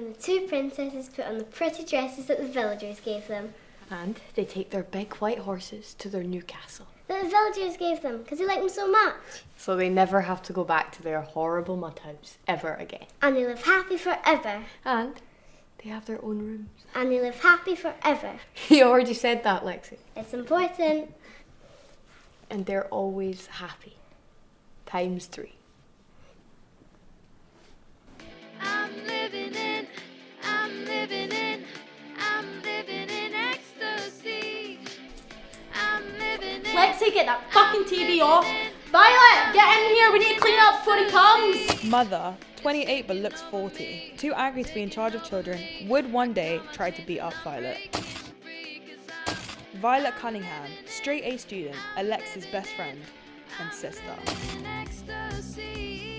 And the two princesses put on the pretty dresses that the villagers gave them. And they take their big white horses to their new castle. That the villagers gave them, because they like them so much. So they never have to go back to their horrible mud house ever again. And they live happy forever. And they have their own rooms. And they live happy forever. You already said that, Lexi. It's important. And they're always happy. Times 3. I'm living in ecstasy. I'm living in Lexi, get that fucking TV off. Violet, get in here. We need to clean up before he comes. Mother, 28 but looks 40, too angry to be in charge of children, would one day try to beat up Violet. Violet Cunningham, straight A student, Alexis' best friend and sister. ecstasy.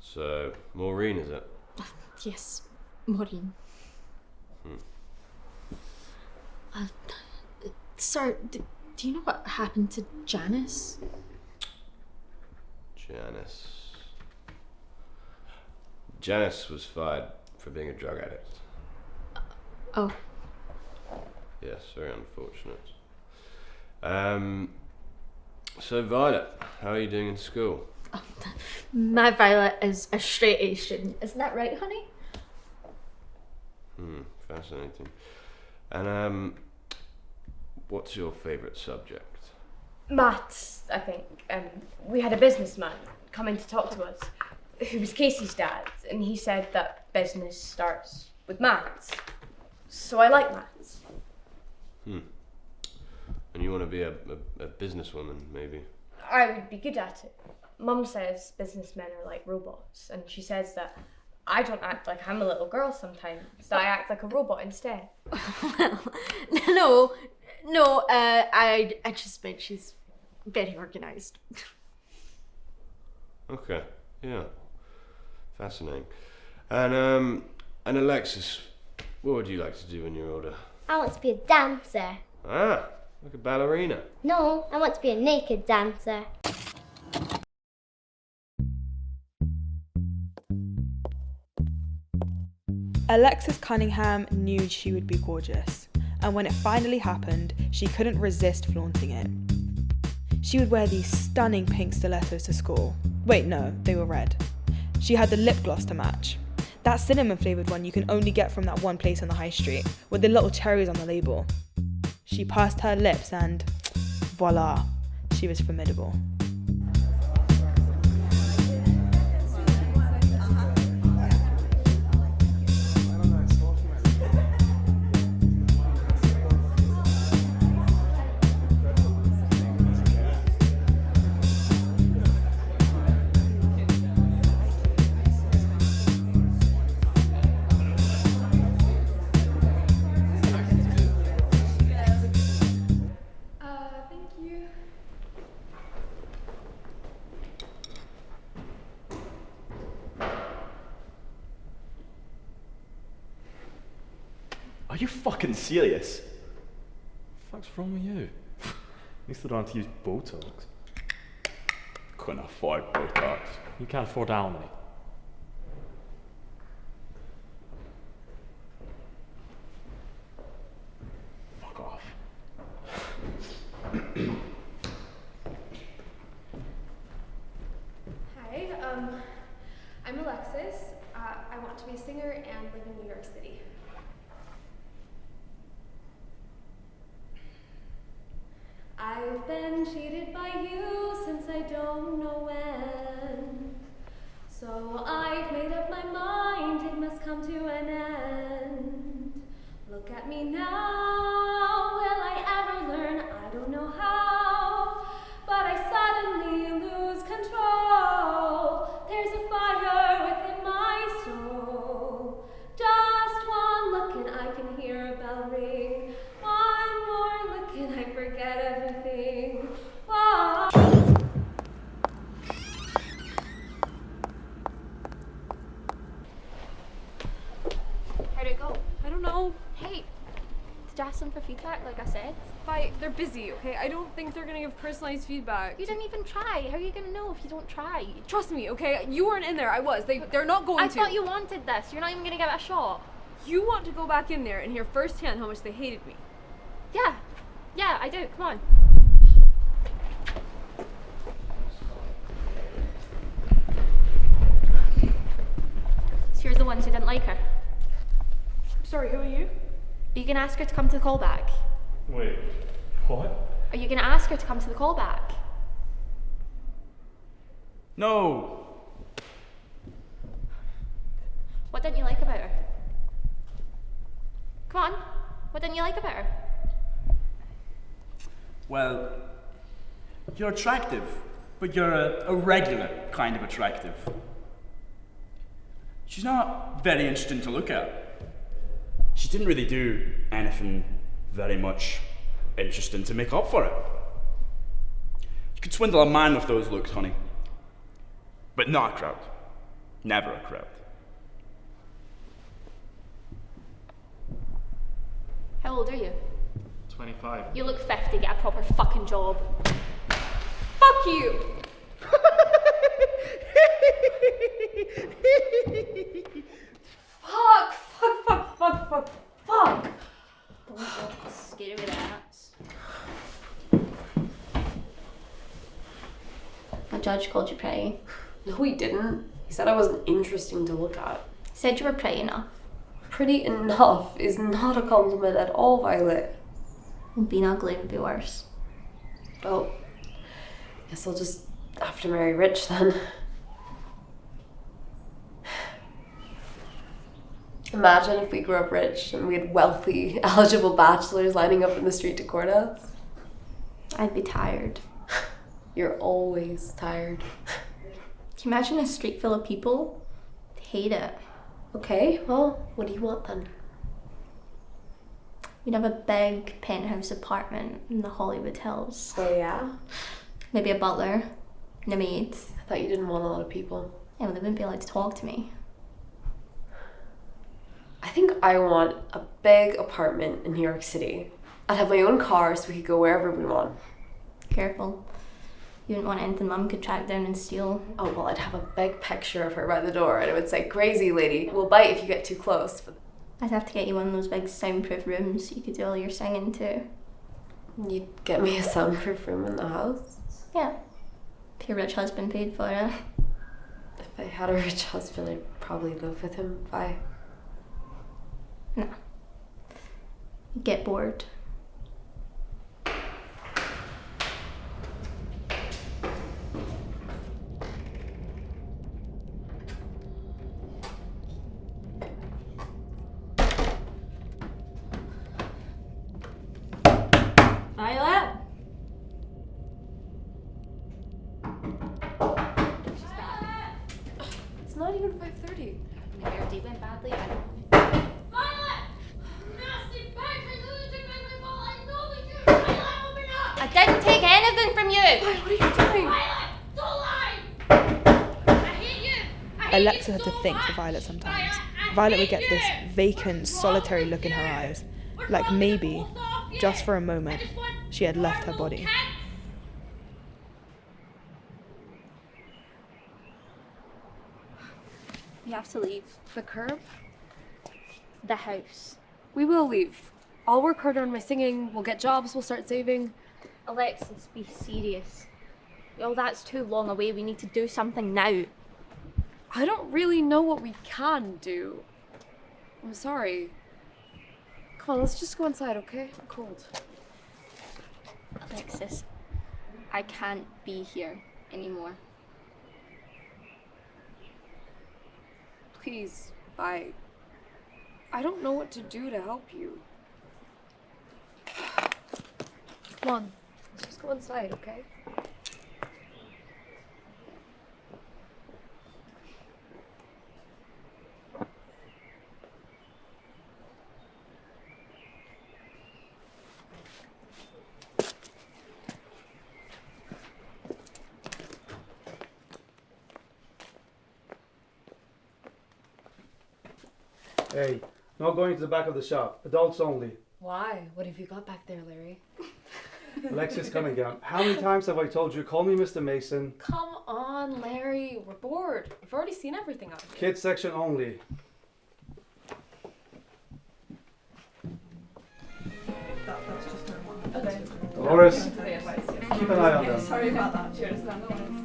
So, Maureen, is it? Yes, Maureen. Sir, do you know what happened to Janice? Janice was fired for being a drug addict. Oh. Yes, very unfortunate. So Violet, how are you doing in school? My Violet is a straight A student. Isn't that right, honey? Fascinating. And what's your favourite subject? Maths, I think. We had a businessman come in to talk to us, who was Casey's dad, and he said that business starts with maths. So I like maths. And you want to be a businesswoman, maybe? I would be good at it. Mum says businessmen are like robots, and she says that I don't act like I'm a little girl sometimes, that I act like a robot instead. Well, no, I just meant she's very organised. Okay, yeah. Fascinating. And Alexis, what would you like to do when you're older? I want to be a dancer. Ah, like a ballerina. No, I want to be a naked dancer. Alexis Cunningham knew she would be gorgeous, and when it finally happened, she couldn't resist flaunting it. She would wear these stunning pink stilettos to school. Wait, no, they were red. She had the lip gloss to match. That cinnamon flavoured one you can only get from that one place on the high street, with the little cherries on the label. She pursed her lips and voila, she was formidable. Are you fucking serious? What the fuck's wrong with you? At least I don't have to use Botox. Couldn't afford Botox. You can't afford alimony. Fuck off. Hi, I'm Alexis. I want to be a singer and live in New York City. I've been cheated by you since I don't know when. So I've made up my mind, it must come to an end. Look at me now, will I ever learn? I don't know how, but I suddenly lose control. ask them for feedback, like I said. They're busy, okay? I don't think they're gonna give personalized feedback. You didn't even try. How are you gonna know if you don't try? Trust me, okay? You weren't in there. I was. They're not going I to. thought you wanted this. You're not even gonna give it a shot. You want to go back in there and hear firsthand how much they hated me. Yeah, I do. Come on. So you're the ones who didn't like her. Sorry, who are you? Are you gonna ask her to come to the callback? Wait, what? Are you gonna ask her to come to the callback? No! What didn't you like about her? Come on. What didn't you like about her? Well, you're attractive, but you're a regular kind of attractive. She's not very interesting to look at. She didn't really do anything very much interesting to make up for it. You could swindle a man with those looks, honey. But not a crowd. Never a crowd. How old are you? 25. You look 50, get a proper fucking job. Fuck you! Fuck. Don't look scary with that. The judge called you pretty. No, he didn't. He said I wasn't interesting to look at. He said you were pretty enough. Pretty enough is not a compliment at all, Violet. Being ugly would be worse. Well, guess I'll just have to marry rich then. Imagine if we grew up rich and we had wealthy, eligible bachelors lining up in the street to court us. I'd be tired. You're always tired. Can you imagine a street full of people? They'd hate it. Okay, well, what do you want then? We'd have a big penthouse apartment in the Hollywood Hills. Oh yeah? Maybe a butler and a maid. I thought you didn't want a lot of people. Yeah, well, they wouldn't be allowed to talk to me. I think I want a big apartment in New York City. I'd have my own car so we could go wherever we want. Careful. You wouldn't want anything Mum could track down and steal. Oh, well, I'd have a big picture of her by the door and it would say, "Crazy lady, will bite if you get too close." I'd have to get you one of those big soundproof rooms so you could do all your singing too. You'd get me a soundproof room in the house? Yeah. If your rich husband paid for it. If I had a rich husband, I'd probably live with him. Bye. No. You'd get bored. Violet? It's not even 5:30. My hair did went badly. I didn't take anything from you! What are you doing? Alexis had to think for Violet sometimes. Violet would get this vacant, solitary look in her eyes, like maybe, just for a moment, she had left her body. We have to leave. The curb? The house. We will leave. I'll work harder on my singing, we'll get jobs, we'll start saving. Alexis, be serious. Oh, that's too long away. We need to do something now. I don't really know what we can do. I'm sorry. Come on, let's just go inside, okay? I'm cold. Alexis, I can't be here anymore. Please, I don't know what to do to help you. Come on, let's just go inside, okay? Hey, not going to the back of the shop. Adults only. Why? What have you got back there, Larry? Alexis Cunningham, how many times have I told you, call me Mr. Mason? Come on, Larry. We're bored. We've already seen everything out here. Kids section only. Okay. Dolores, keep an eye on them. Sorry about that. Cheers. No worries.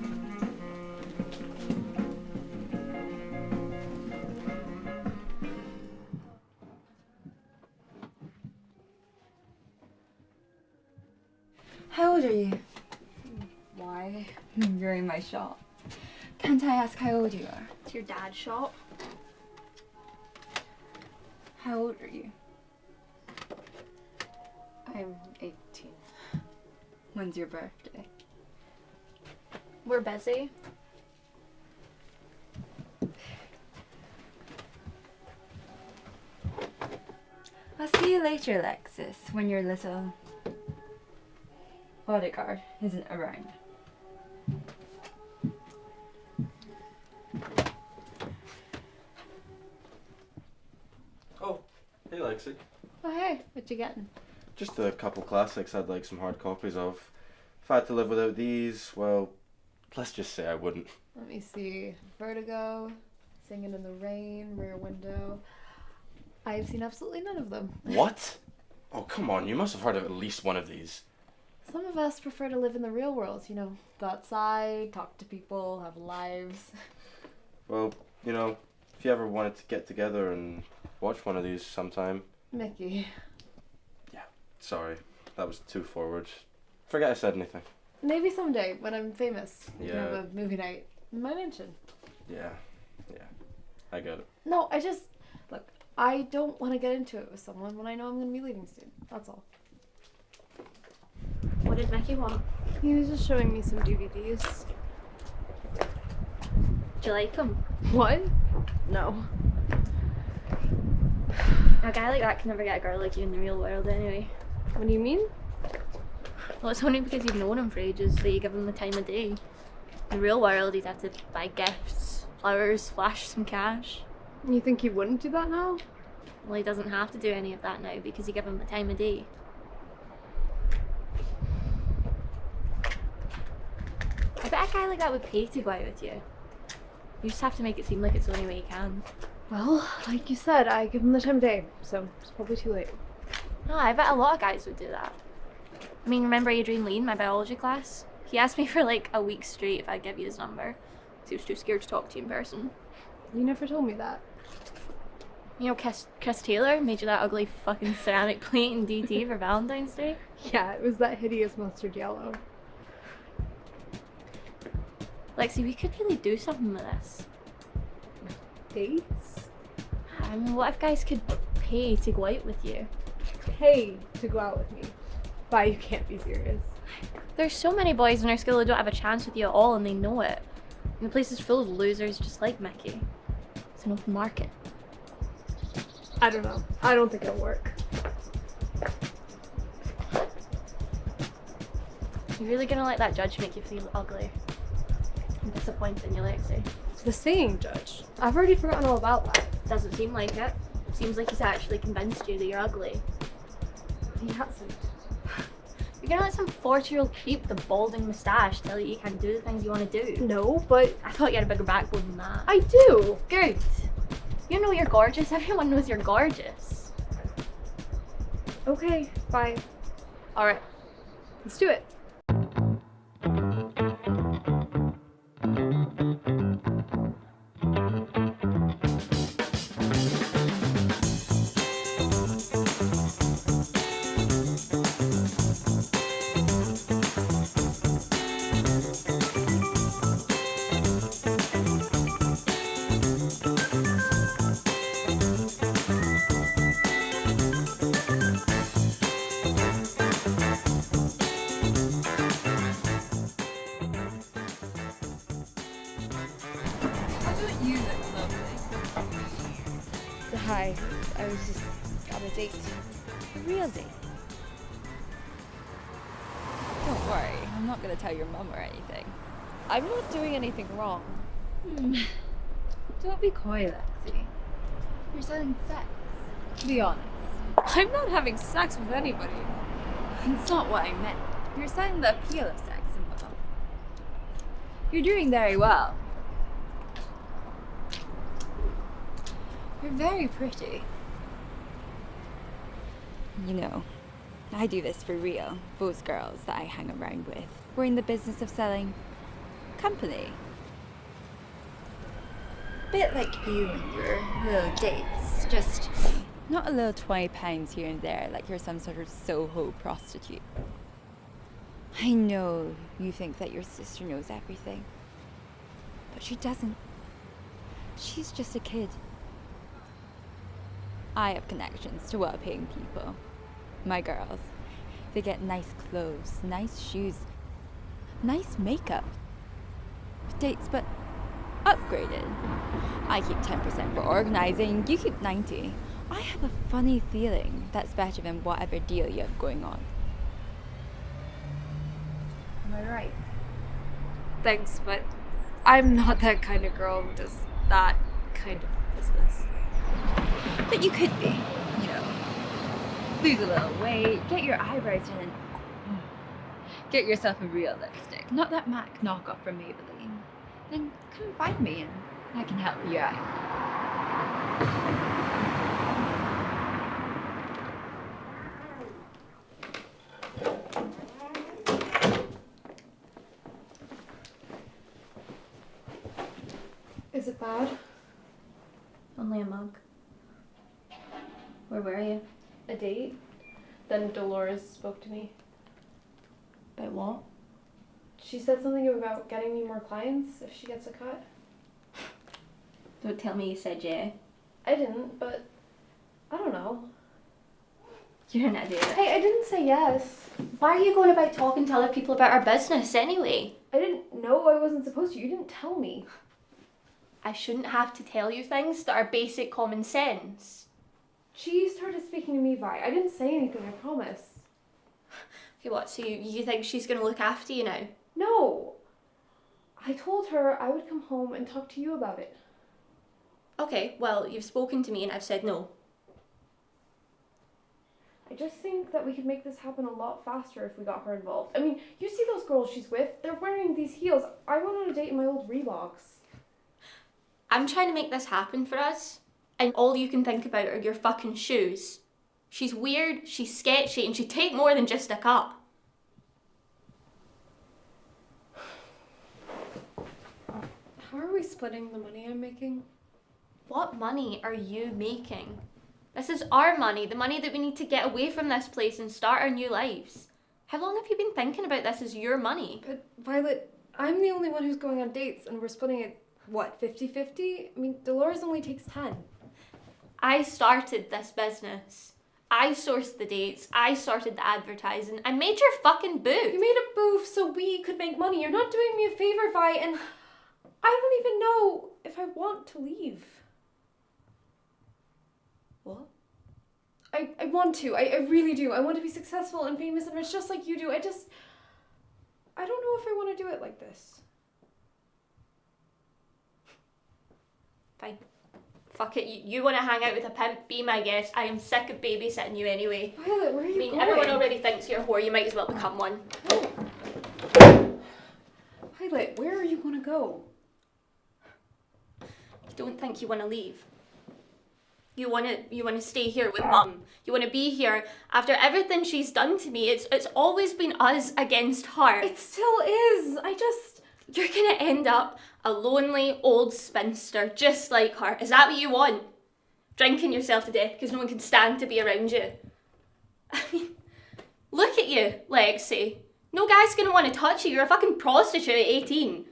How old are you? Why? You're in my shop. Can't I ask how old you are? It's your dad's shop. How old are you? I'm 18. When's your birthday? We're busy. I'll see you later, Alexis, when your little bodyguard isn't around. Oh, hey Lexi. Oh, hey. What you getting? Just a couple classics I'd like some hard copies of. If I had to live without these, well, let's just say I wouldn't. Let me see. Vertigo, Singing in the Rain, Rear Window. I've seen absolutely none of them. What? Oh, come on, you must have heard of at least one of these. Some of us prefer to live in the real world, you know. Go outside, talk to people, have lives. Well, you know, if you ever wanted to get together and watch one of these sometime. Mickey. Sorry, that was too forward. Forget I said anything. Maybe someday, when I'm famous, we can Yeah. have a movie night in my mansion. Yeah, I get it. No, look, I don't want to get into it with someone when I know I'm going to be leaving soon. That's all. What did Mickey want? He was just showing me some DVDs. Do you like him? What? No. A guy like that can never get a girl like you in the real world anyway. What do you mean? Well, it's only because you've known him for ages that you give him the time of day. In the real world, he'd have to buy gifts, flowers, flash some cash. You think he wouldn't do that now? Well, he doesn't have to do any of that now because you give him the time of day. I bet a guy like that would pay to go out with you. You just have to make it seem like it's the only way you can. Well, like you said, I give him the time of day, so it's probably too late. Oh, I bet a lot of guys would do that. I mean, remember Adrian Lee in my biology class? He asked me for like a week straight if I'd give you his number. 'Cause he was too scared to talk to you in person. You never told me that. You know, Chris Taylor made you that ugly fucking ceramic plate in DT for Valentine's Day? Yeah, it was that hideous mustard yellow. Lexi, we could really do something with this. Dates? I mean, what if guys could pay to go out with you? Pay to go out with me? Bye, you can't be serious. There's so many boys in our school who don't have a chance with you at all and they know it. And the place is full of losers just like Mickey. It's an open market. I don't know. I don't think it'll work. You're really gonna let that judge make you feel ugly? I'm disappointed in you, Lexi. The singing judge. I've already forgotten all about that. Doesn't seem like it. Seems like he's actually convinced you that you're ugly. He hasn't. You're gonna let some 40-year-old creep with a balding moustache tell you can't do the things you want to do? No, but I thought you had a bigger backbone than that. I do. Good. You know you're gorgeous. Everyone knows you're gorgeous. Okay, fine. All right, let's do it. Hi, I was just on a date. A real date. Don't worry, I'm not gonna tell your mum or anything. I'm not doing anything wrong. Don't be coy, Lexi. You're selling sex. Be honest. I'm not having sex with anybody. It's not what I meant. You're selling the appeal of sex and whatnot. You're doing very well. You're very pretty. You know, I do this for real. Those girls that I hang around with. We're in the business of selling company. Bit like you and your little dates. Just not a little £20 here and there like you're some sort of Soho prostitute. I know you think that your sister knows everything. But she doesn't. She's just a kid. I have connections to well-paying people. My girls. They get nice clothes, nice shoes, nice makeup. Dates, but upgraded. I keep 10% for organizing, you keep 90%. I have a funny feeling that's better than whatever deal you have going on. Am I right? Thanks, but I'm not that kind of girl who does that kind of business. But you could be, you know. Lose a little weight, get your eyebrows in, get yourself a real lipstick, not that MAC knockoff from Maybelline. Then come find me and I can help you out. Is it bad? Only a mug. Where were you? A date? Then Dolores spoke to me. About what? She said something about getting me more clients if she gets a cut. Don't tell me you said yeah. I didn't, but I don't know. You're an idiot. Hey, I didn't say yes. Why are you going about talking to other people about our business anyway? I didn't know I wasn't supposed to. You didn't tell me. I shouldn't have to tell you things that are basic common sense. She started speaking to me, Vi. I didn't say anything, I promise. Okay, what, so you think she's going to look after you now? No. I told her I would come home and talk to you about it. Okay, well, you've spoken to me and I've said no. I just think that we could make this happen a lot faster if we got her involved. I mean, you see those girls she's with? They're wearing these heels. I went on a date in my old Reeboks. I'm trying to make this happen for us, and all you can think about are your fucking shoes. She's weird, she's sketchy, and she'd take more than just a cup. How are we splitting the money I'm making? What money are you making? This is our money, the money that we need to get away from this place and start our new lives. How long have you been thinking about this as your money? But Violet, I'm the only one who's going on dates, and we're splitting it, what, 50-50? I mean, Dolores only takes 10. I started this business. I sourced the dates, I sorted the advertising, I made your fucking booth. You made a booth so we could make money. You're not doing me a favor, Vi, and I don't even know if I want to leave. What? I want to. I really do. I want to be successful and famous and rich just like you do. I don't know if I want to do it like this. Fine. Fuck it, you want to hang out with a pimp, be my guest. I am sick of babysitting you anyway. Violet, where are you going? Everyone already thinks you're a whore, you might as well become one. No. Violet, where are you going to go? I don't think you want to leave. You want to stay here with Mum. You want to be here after everything she's done to me. It's always been us against her. It still is. You're going to end up a lonely old spinster just like her. Is that what you want? Drinking yourself to death because no one can stand to be around you. I mean, look at you, Lexi. No guy's going to want to touch you. You're a fucking prostitute at 18.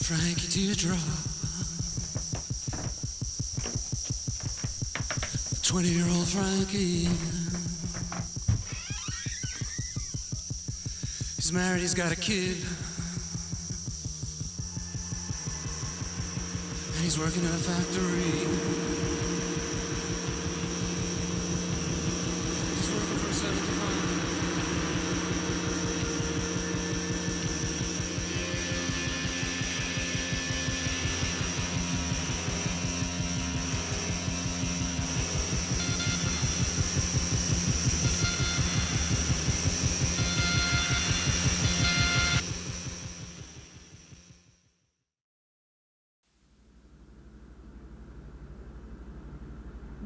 Frankie Teardrop. 20-year-old Frankie. He's married, he's got a kid. And he's working in a factory. He's working for 75.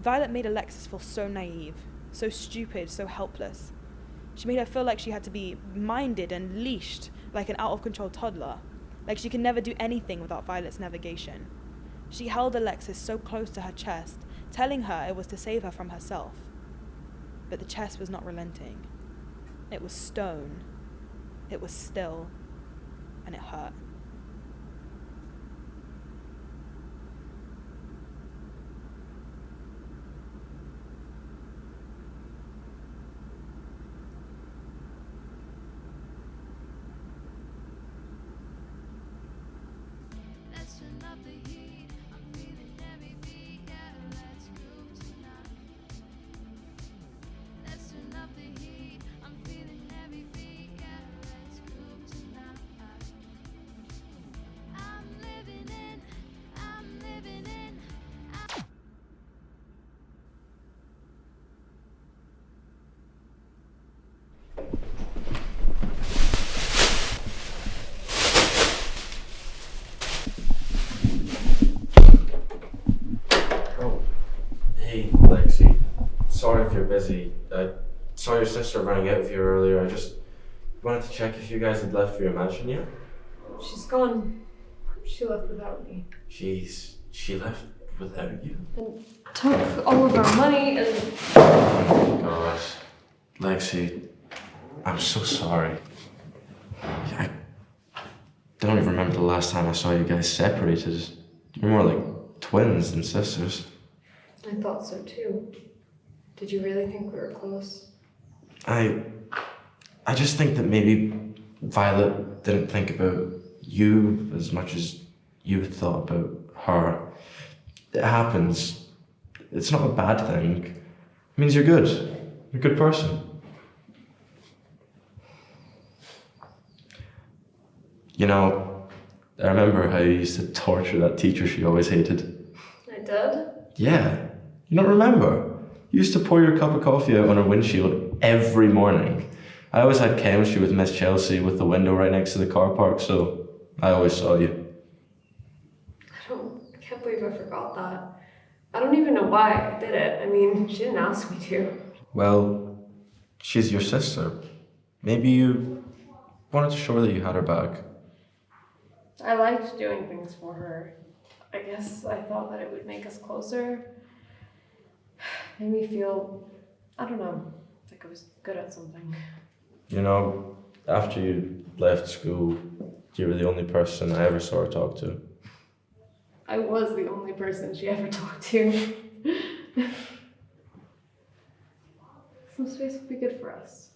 Violet made Alexis feel so naive, so stupid, so helpless. She made her feel like she had to be minded and leashed like an out-of-control toddler, like she could never do anything without Violet's navigation. She held Alexis so close to her chest, telling her it was to save her from herself. But the chest was not relenting. It was stone. It was still. And it hurt. Let's turn up the heat. I'm feeling every beat. Yeah, let's groove tonight. Let's turn up the heat. I'm feeling every beat. Yeah, let's groove tonight. I'm living in. Hey, Lexi. Sorry if you're busy. I saw your sister running out of you earlier. I just wanted to check if you guys had left for your mansion yet. She's gone. She left without me. Jeez, she left without you? And took all of our money and... Gosh. Lexi, I'm so sorry. I don't even remember the last time I saw you guys separated. You're more like twins than sisters. I thought so too. Did you really think we were close? I just think that maybe Violet didn't think about you as much as you thought about her. It happens. It's not a bad thing. It means you're good. You're a good person. You know, I remember how you used to torture that teacher she always hated. I did? Yeah. You don't remember? You used to pour your cup of coffee out on her windshield every morning. I always had chemistry with Miss Chelsea with the window right next to the car park, so I always saw you. I can't believe I forgot that. I don't even know why I did it. I mean, she didn't ask me to. Well, she's your sister. Maybe you wanted to show her that you had her back. I liked doing things for her. I guess I thought that it would make us closer. Made me feel, I don't know, like I was good at something. You know, after you left school, you were the only person I ever saw her talk to. I was the only person she ever talked to. Some space would be good for us.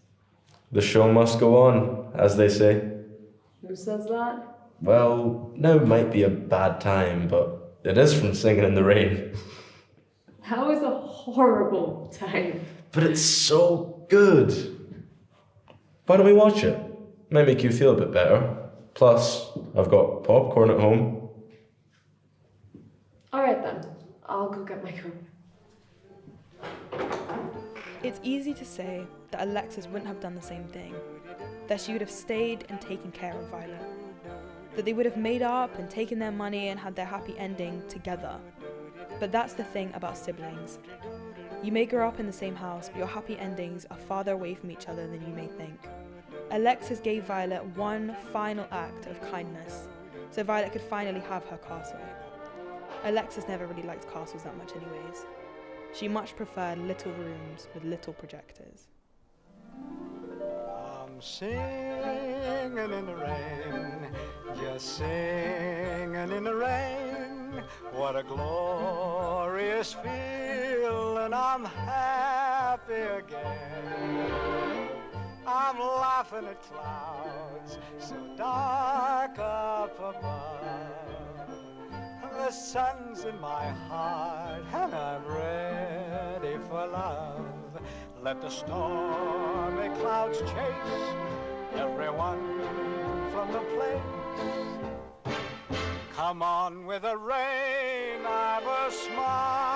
The show must go on, as they say. Who says that? Well, now might be a bad time, but it is from Singing in the Rain. That was a horrible time. But it's so good. Why don't we watch it? Might make you feel a bit better. Plus, I've got popcorn at home. Alright then, I'll go get my coat. It's easy to say that Alexis wouldn't have done the same thing, that she would have stayed and taken care of Violet, that they would have made up and taken their money and had their happy ending together. But that's the thing about siblings. You may grow up in the same house, but your happy endings are farther away from each other than you may think. Alexis gave Violet one final act of kindness, so Violet could finally have her castle. Alexis never really liked castles that much anyways. She much preferred little rooms with little projectors. I'm singing singing in the rain, just singing in the rain. What a glorious feeling, I'm happy again. I'm laughing at clouds so dark up above. The sun's in my heart and I'm ready for love. Let the stormy clouds chase everyone from the place. Come on with the rain, I've a smile